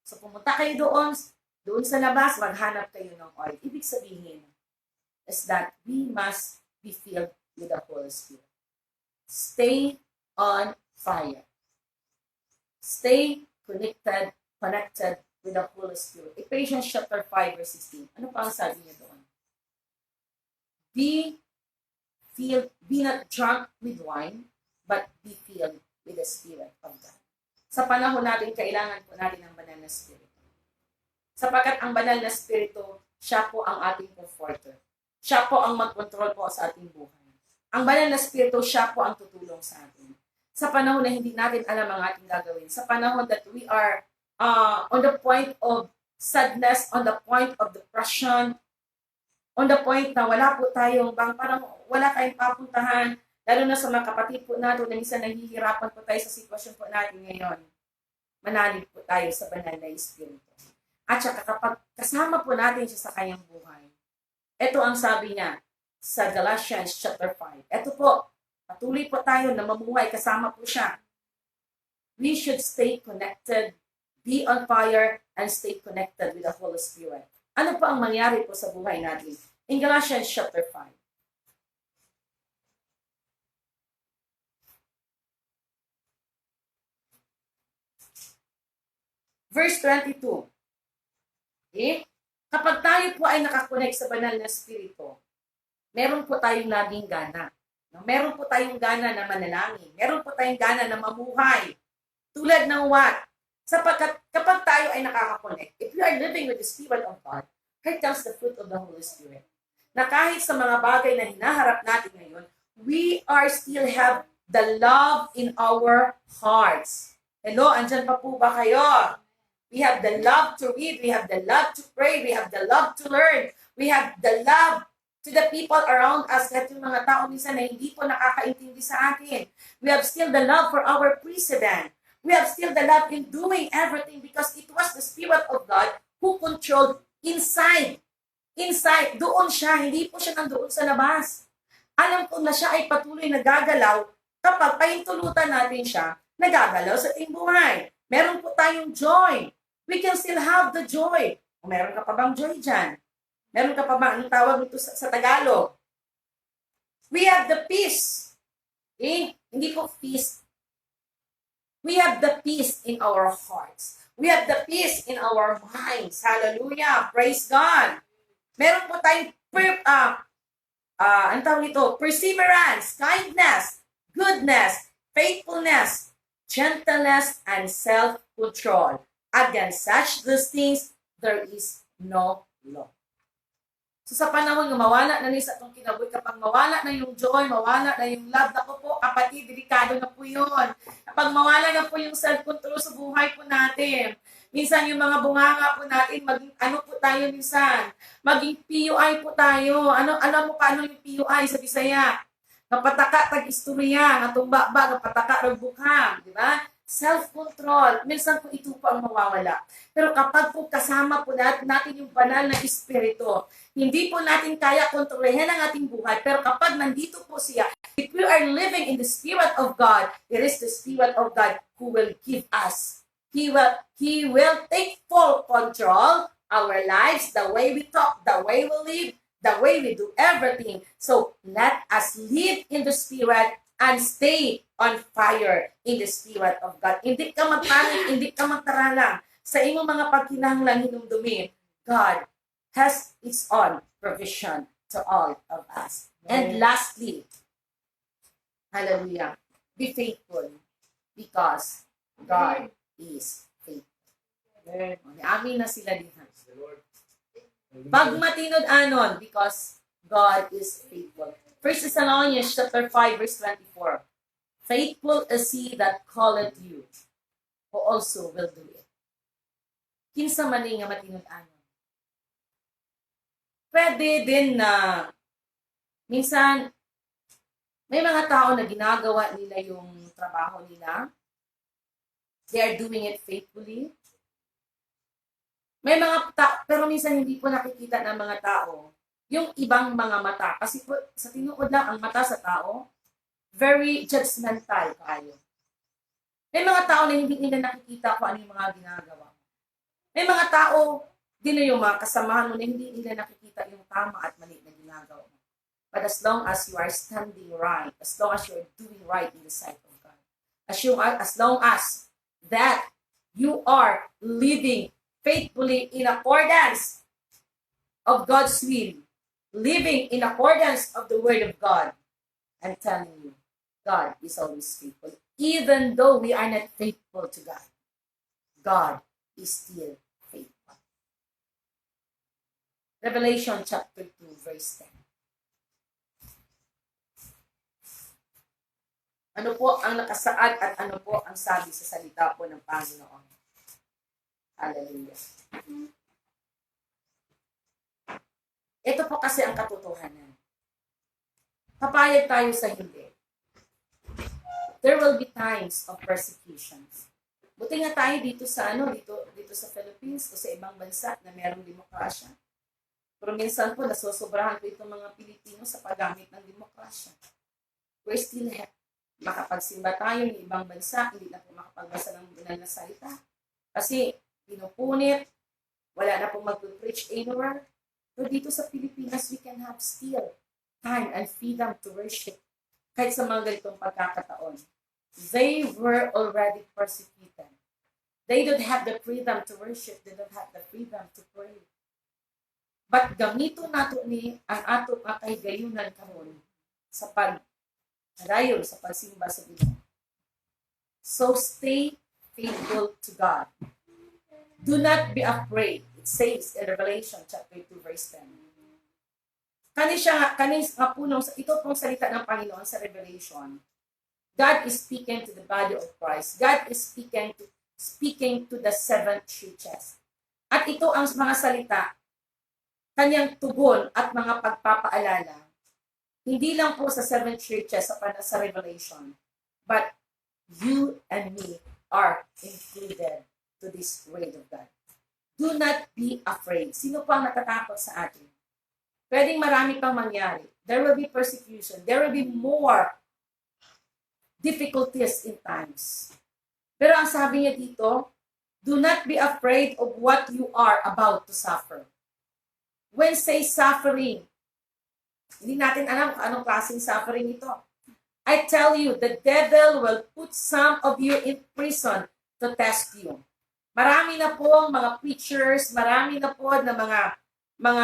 So pumunta kayo doon sa labas, maghanap kayo ng oil. Ibig sabihin is that we must be filled with the Holy Spirit. Stay on fire. Stay connected with the Holy Spirit. Ephesians chapter 5 verse 16. Ano pa ang sabi niya doon? Be not drunk with wine, but be filled with the Spirit of God. Sa panahon natin, kailangan po natin ng banal na Espiritu. Sapagkat ang banal na Espiritu, siya po ang ating comforter. Siya po ang mag-control po sa ating buhay. Ang banal na Espiritu, siya po ang tutulong sa atin. Sa panahon na hindi natin alam ang ating gagawin. Sa panahon that we are on the point of sadness, on the point of depression, on the point na wala po tayong parang wala tayong papuntahan, lalo na sa mga kapatid po natin na minsan nahihirapan po tayo sa sitwasyon po natin ngayon. Manalig po tayo sa banal na Espiritu. At saka kapag kasama po natin siya sa kanyang buhay, ito ang sabi niya sa Galatians chapter 5. Ito po, patuloy po tayo na mamuhay kasama po siya. We should stay connected, be on fire, and stay connected with the Holy Spirit. Ano po ang mangyari po sa buhay natin? In Galatians chapter 5. Verse 22. Okay? Kapag tayo po ay nakakonect sa banal na Espiritu, meron po tayong laging gana. Meron po tayong gana na manalangin. Meron po tayong gana na mamuhay. Tulad ng what? Sapagkat kapag tayo ay nakakakonect, if we are living with the Spirit of God, here comes the fruit of the Holy Spirit. Na kahit sa mga bagay na hinaharap natin ngayon, we are still have the love in our hearts. Hello, andyan pa po ba kayo? We have the love to read. We have the love to pray. We have the love to learn. We have the love to the people around us. At yung mga tao minsan na hindi po nakakaintindi sa atin. We have still the love for our president. We have still the love in doing everything because it was the Spirit of God who controlled inside. Inside, doon siya. Hindi po siya nandoon sa labas. Alam ko na siya ay patuloy nagagalaw kapag pahintulutan natin siya, nagagalaw sa ating buhay. Meron po tayong joy. We can still have the joy. O meron ka pa bang joy dyan? Meron ka pa bang, anong tawag nito sa Tagalog? We have the peace. Okay? Hindi po peace. We have the peace in our hearts. We have the peace in our minds. Hallelujah. Praise God. Meron po tayong anong tawag nito? Perseverance, kindness, goodness, faithfulness, gentleness, and self-control. Against such these things, there is no law. So sa panahon ng mawala na sa itong kinabuhi, kapag mawala na yung joy, mawala na yung love, ako po, kapatid, delikado na po yun. Kapag mawala na po yung self-control sa buhay po natin, minsan yung mga bunganga po natin, maging ano po tayo minsan, maging PUI po tayo. Alam mo paano yung PUI sa Bisaya? Napataka tag-istorya, natumba ba, napataka ragbukhang, di ba? Self-control. Minsan po ito po ang mawawala. Pero kapag po kasama po natin yung banal na Espiritu, hindi po natin kaya kontrolin ang ating buhay. Pero kapag nandito po siya, If we are living in the Spirit of God, it is the Spirit of God who will give us. He will take full control our lives, the way we talk, the way we live, the way we do everything. So let us live in the Spirit and stay on fire in the Spirit of God. Hindi ka magpanik, hindi ka magtaralang. Sa imong mga pagkinahanglan hinumdumi, God has its own provision to all of us. And lastly, hallelujah, be faithful because God is faithful. Amin na sila din. Pagmatinod anon because God is faithful. 1 Thessalonians chapter 5 verse 24. Faithful is he that calleth you, who also will do it. Kinsa man nga matinod anon. Pwede din na minsan may mga tao na ginagawa nila yung trabaho nila. They are doing it faithfully. May mga pero minsan hindi po nakikita ng mga tao yung ibang mga mata. Kasi po, sa tinuod lang ang mata sa tao, very judgmental kayo. May mga tao na hindi nila nakikita kung ano yung mga ginagawa. May mga tao, din na yung mga kasamahan mo na hindi nila nakikita yung tama at mali na ginagawa mo. But as long as you are standing right, as long as you are doing right in the sight of God, as long as that you are living faithfully in accordance of God's will, living in accordance of the Word of God, I'm telling you, God is always faithful. Even though we are not faithful to God, God is still faithful. Revelation chapter 2, verse 10. Ano po ang nakasaad at ano po ang sabi sa salita po ng Panginoon? Hallelujah. Ito po kasi ang katotohanan. Papayag tayo sa hindi. There will be times of persecutions. Buti nga tayo dito sa dito sa Philippines o sa ibang bansa na mayroong demokrasya. Pero minsan po nasusobrahan po itong mga Pilipino sa paggamit ng demokrasya. We're still makapagsimba tayo ng ibang bansa, hindi na po makapagbasa ng bunal na salita. Kasi pinupunit, wala na pong mag-preach anywhere. So dito sa Pilipinas, we can have still time and freedom to worship kahit sa mga ganitong pagkakataon. They were already persecuted. They don't have the freedom to worship. They don't have the freedom to pray. But gamito nato ni ang ato kakahigayunan karon sa pagdayon sa pagsimba sa Ginoo. So stay faithful to God. Do not be afraid. It says in Revelation chapter 2 verse 10. Ito pong salita ng Panginoon sa Revelation. God is speaking to the body of Christ. God is speaking to the seven churches. At ito ang mga salita, kanyang tugon at mga pagpapaalala. Hindi lang po sa seven churches sa Revelation, but you and me are included to this word of God. Do not be afraid. Sino pa ang natatakot sa atin? Pwedeng marami pang mangyari. There will be persecution. There will be more difficulties in times. Pero ang sabi niya dito, do not be afraid of what you are about to suffer. When say suffering, hindi natin alam kung anong klaseng suffering ito. I tell you, the devil will put some of you in prison to test you. Marami na po mga preachers, marami na po na mga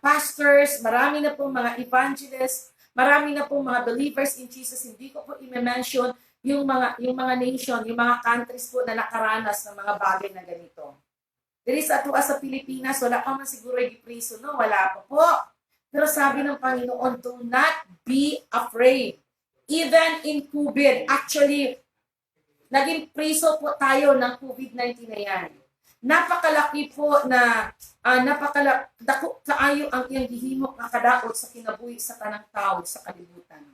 pastors, marami na po mga evangelists, marami na po mga believers in Jesus. Hindi ko po i-mention yung mga nation, yung mga countries po na nakaranas ng mga bagay na ganito. Diri sa atua sa Pilipinas, wala pa man siguro yung priso, no? Wala pa po. Pero sabi ng Panginoon, do not be afraid. Even in COVID, actually, naging priso po tayo ng COVID-19 na yan. Napakalaki po na, dako kaayo ang iyang gihimo nga kadaot sa kinabuhi sa tanang tao sa kalibutan.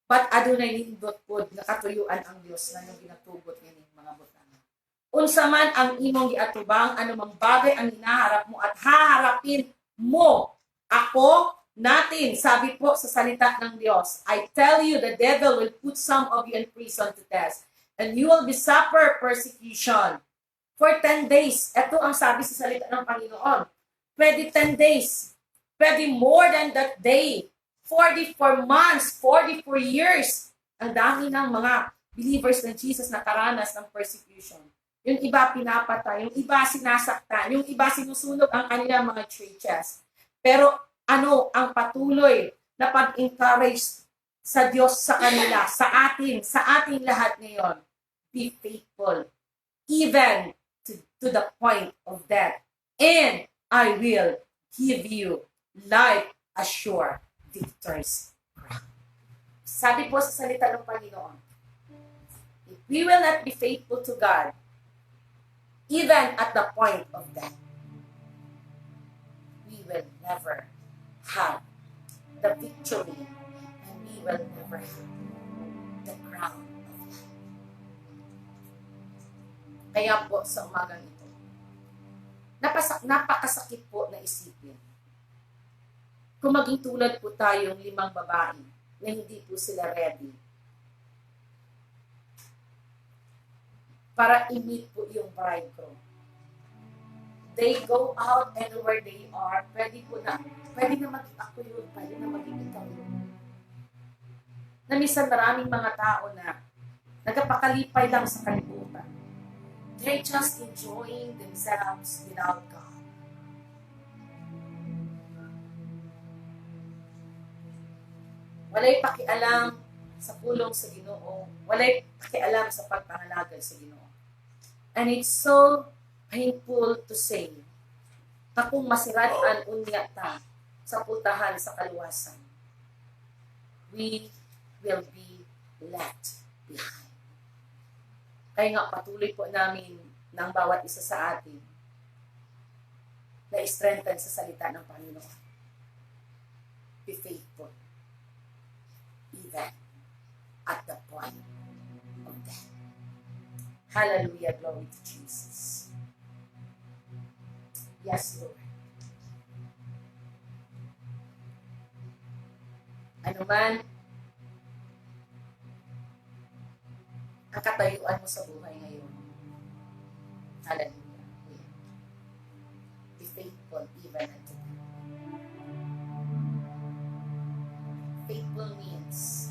But adunay nindot po, nakatuyuan ang Diyos na yung ginatugot ngayon mga butang. Unsa man ang imong giatubang, anumang bagay ang hinaharap mo at haharapin mo. Ako, natin, sabi po sa salita ng Diyos, I tell you, the devil will put some of you in prison to test, and you will be suffer persecution for 10 days. Ito ang sabi sa salita ng Panginoon. Pwede 10 days. Pwede more than that day. 44 months, 44 years. Ang dami ng mga believers ng Jesus na karanas ng persecution. Yung iba pinapatay, yung iba sinasaktan, yung iba sinusunog ang kanilang mga churches. Pero ano ang patuloy na pag-encourage sa Diyos sa kanila, sa ating lahat ngayon? Be faithful, even to the point of death. And I will give you life assured victors. Sabi po sa salita ng Panginoon, if we will not be faithful to God, even at the point of death, we will never have the victory, and we will never have the crown of life. Kaya po sa umagang ito, napakasakit po na isipin kung maging tulad po tayong 5 babae na hindi po sila ready para i-meet po yung bridegroom. They go out anywhere they are. Pwede na maging ako yun, pwede na maging ikaw yun. Na minsan maraming mga tao na nagpakalipay lang sa kalibutan. They're just enjoying themselves without God. Walay pakialam sa pulong sa Ginoo. Walay pakialam sa pagpangalaga sa Ginoo. And it's so painful to say na kung masiratan unya ta sa pultahan sa kaluwasan, we will be left behind. Kaya nga patuloy po namin ng bawat isa sa atin na strengthen sa salita ng Panginoon. Be faithful even at the point of death. Hallelujah, glory to Jesus. Yes, Lord. Ano man ang katayuan mo sa buhay ngayon. Hallelujah. Be faithful even unto death. Faithful means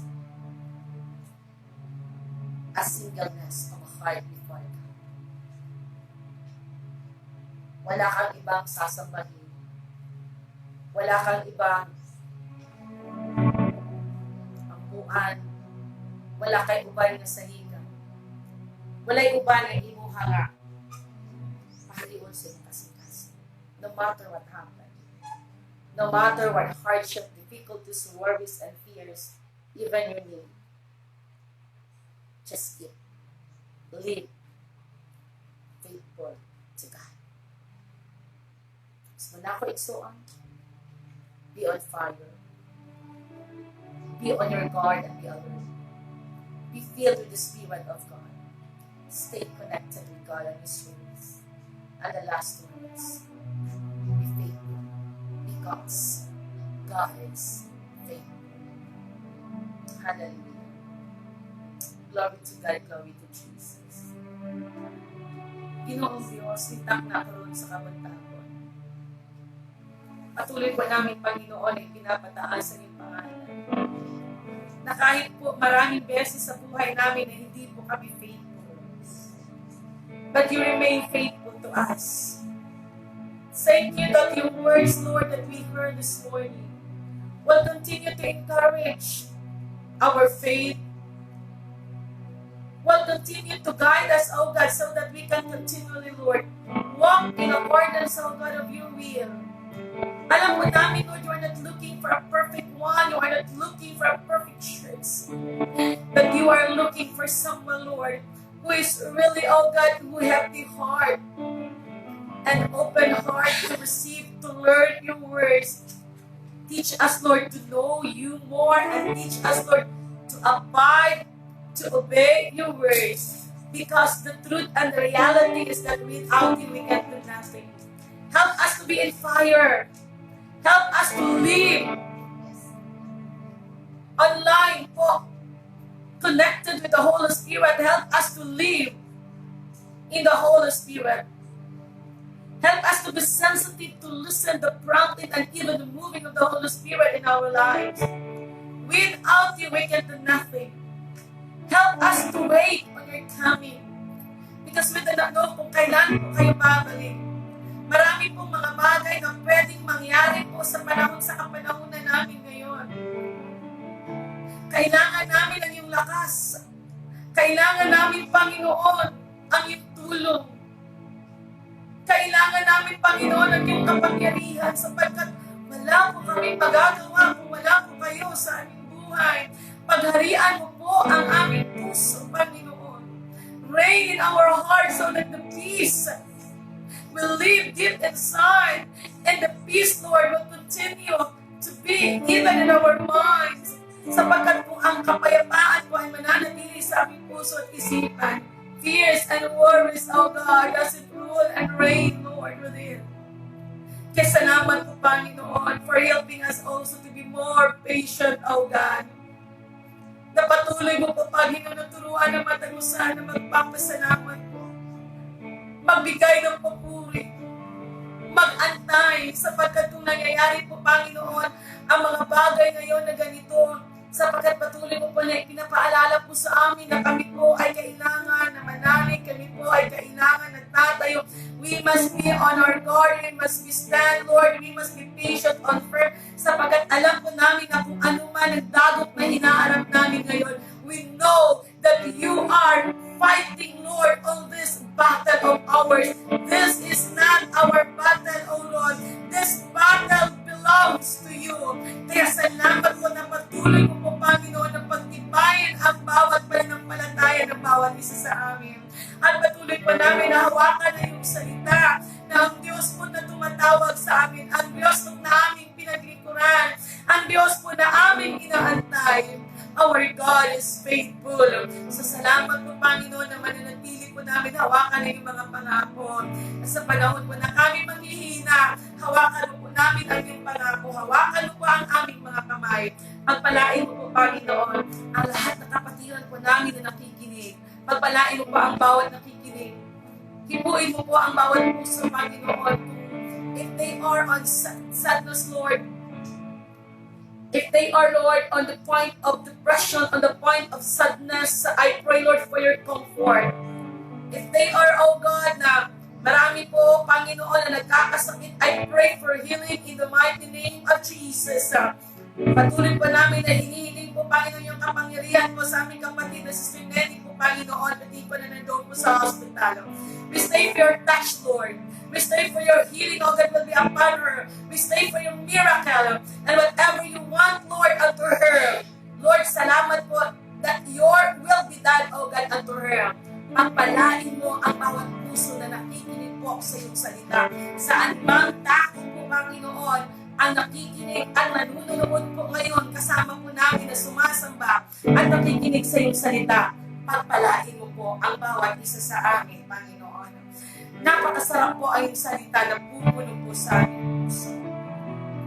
a singleness of a heart before God. Wala kang ibang sasambahin. Wala kang ibang ampuan. Wala kang ubay na sahiga. Wala'y uban na imuha nga. Pahaliwan sa iyong kasing-kasing. No matter what happened. No matter what hardship, difficulties, worries, and fears, even your need. Just keep. Live. Faithful to God. So na ako igsoon. Be on fire. Be on your guard and be alert. Be filled with the Spirit of God. Stay connected with God and His ways. And the last one is, be faithful because God is faithful. Hallelujah. Glory to God, glory to Jesus. Ginoong Diyos, itak na karoon sa kabantagon. Patuloy po namin, Panginoon, ay pinapataas sa iyong pangalan. Na kahit po maraming beses sa buhay namin na hindi po kami faithful, but you remain faithful to us. Thank you that your words, Lord, that we heard this morning will continue to encourage our faith, will continue to guide us, oh God, so that we can continually, Lord, walk in accordance, oh God, of your will. Alam mo namin, Lord, you are not looking for a perfect one. You are not looking for a perfect church. But you are looking for someone, Lord, who is really, oh God, who have the heart and open heart to receive, to learn your words. Teach us, Lord, to know you more, and teach us, Lord, to abide, to obey your words. Because the truth and the reality is that without you, we can do nothing. Help us to be in fire. Help us to live online po, connected with the Holy Spirit. Help us to live in the Holy Spirit. Help us to be sensitive to listen the prompting and even the moving of the Holy Spirit in our lives. Without you, we can do nothing. Help us to wait on your coming. Because we do not know kung kailan po kayo babalik. Marami pong mga bagay na pwedeng mangyari po sa kapanahunan namin ngayon. Kailangan namin ang iyong lakas. Kailangan namin, Panginoon, ang iyong tulong. Kailangan namin, Panginoon, ang iyong kapangyarihan sapagkat wala po kami magagawa kung wala po kayo sa aming buhay. Pagharian mo po ang aming puso, Panginoon. Reign in our hearts so that the peace will live deep inside, and the peace, Lord, will continue to be even in our minds. Sapagkat kung ang kapayapaan po ay mananatili sa aming puso at isipan, fears and worries, oh God, doesn't rule and reign, Lord, within. Kaya salamat po, Panginoon, for helping us also to be more patient, oh God. Napatuloy mo po, Panginoon, na turuan ng matagusan na magpapasalamat po. Magbigay ng papuri. Mag-antay sapagkat kung nangyayari po, Panginoon, ang mga bagay ngayon na ganito, sapagkat patuloy mo po na pinapaalala po sa amin na kami po ay kailangan na manalig, kami po ay kailangan na tatayo. We must be on our guard, we must be stand, Lord, we must be patient on firm, sapagkat alam po namin na kung ano man ang dagok na hinaharap namin ngayon, we know that you are fighting, Lord, on this battle of ours. This is not our battle, O Lord. This battle belongs to you. Kaya salamat po na patuloy mo po, Panginoon, na pagtibayin ang bawat pananampalataya ng bawat isa sa amin. At patuloy po namin na hawakan na yung salita na ang Diyos po na tumatawag sa amin, ang Diyos po na aming pinaglikuran, ang Diyos po na aming inaantay. Our God is faithful. So salamat po, Panginoon, na mananatili po namin hawakan na yung mga pangako. Sa panahon po na kami manghihina, hawakan po namin ang iyong pangako. Hawakan po ang aming mga kamay. Pagpalain mo po, Panginoon, ang lahat ng kapatiran po namin na nakikinig. Pagpalain mo po ang bawat nakikinig. Hipuin mo po ang bawat puso, Panginoon. If they are on sadness, Lord, if they are, Lord, on the point of depression, on the point of sadness, I pray, Lord, for your comfort. If they are, oh God, na marami po, Panginoon, na nagkakasakit, I pray for healing in the mighty name of Jesus. Patuloy po namin na hinihiling po, Panginoon, yung kapangyarihan po sa aming kapatid na Sister Nelly po, Panginoon, pati po na nandoon po sa hospital. We stay for your touch, Lord. We stay for your healing, oh God, will be upon her. We stay for your miracle. And whatever you want, Lord, unto her. Lord, salamat po that your will be done, oh God, unto her. Pagpalain mo ang bawat puso na nakikinig po sa iyong salita. Saan bang takot po, Panginoon, ang nakikinig, ang nanunood po ngayon, kasama po namin na sumasamba at nakikinig sa iyong salita. Pagpalain mo po ang bawat isa sa amin, Panginoon. Napakasarap po ang iyong salita na pupuno po sa aming puso.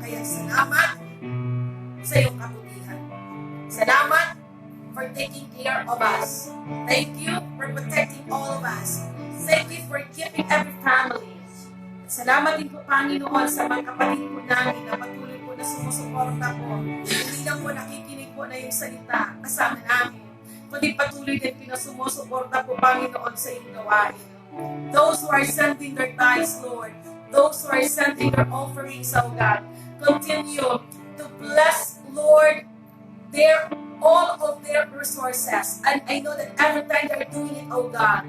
Kaya salamat sa iyong kabutihan. Salamat for taking care of us. Thank you for protecting all of us. Thank you for keeping every family. Salamat din po, Panginoon, sa mga kapatid po namin na patuloy po na sumusuporta po. Hindi lang po nakikinig po na yung salita kasama namin, kundi patuloy din pinasumusuporta po, Panginoon, sa iyong gawain. Those who are sending their tithes, Lord, those who are sending their offerings, oh God, continue to bless, Lord, all of their resources. And I know that every time they're doing it, oh God,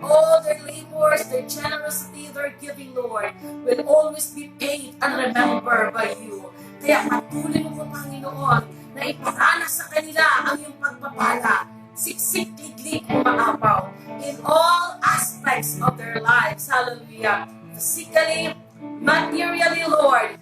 all their labors, their generosity, their giving, Lord, will always be paid and remembered by you. Kaya patuloy mo po, Panginoon, na ipakana sa kanila ang iyong pagpapala. Siksik, liglig, umaapaw in all aspects of their lives. Hallelujah. Physically, materially, Lord,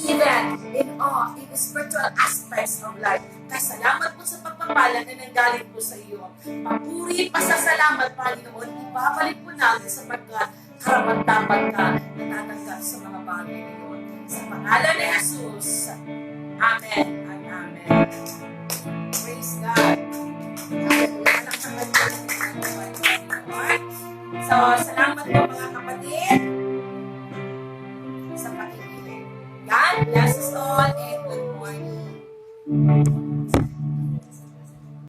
even in the spiritual aspects of life. Kaya salamat po sa pagpapala na nanggaling po sa iyo. Papuri, pasasalamat, Panginoon, ibabalik po namin sapagkat karapat-dapat ka natatanggap sa mga bagay na yun. Sa pangalan ni Jesus, Amen and Amen. God. Hallelujah. Palakpakan natin ang ginagawa ng Panginoon. So, salamat po mga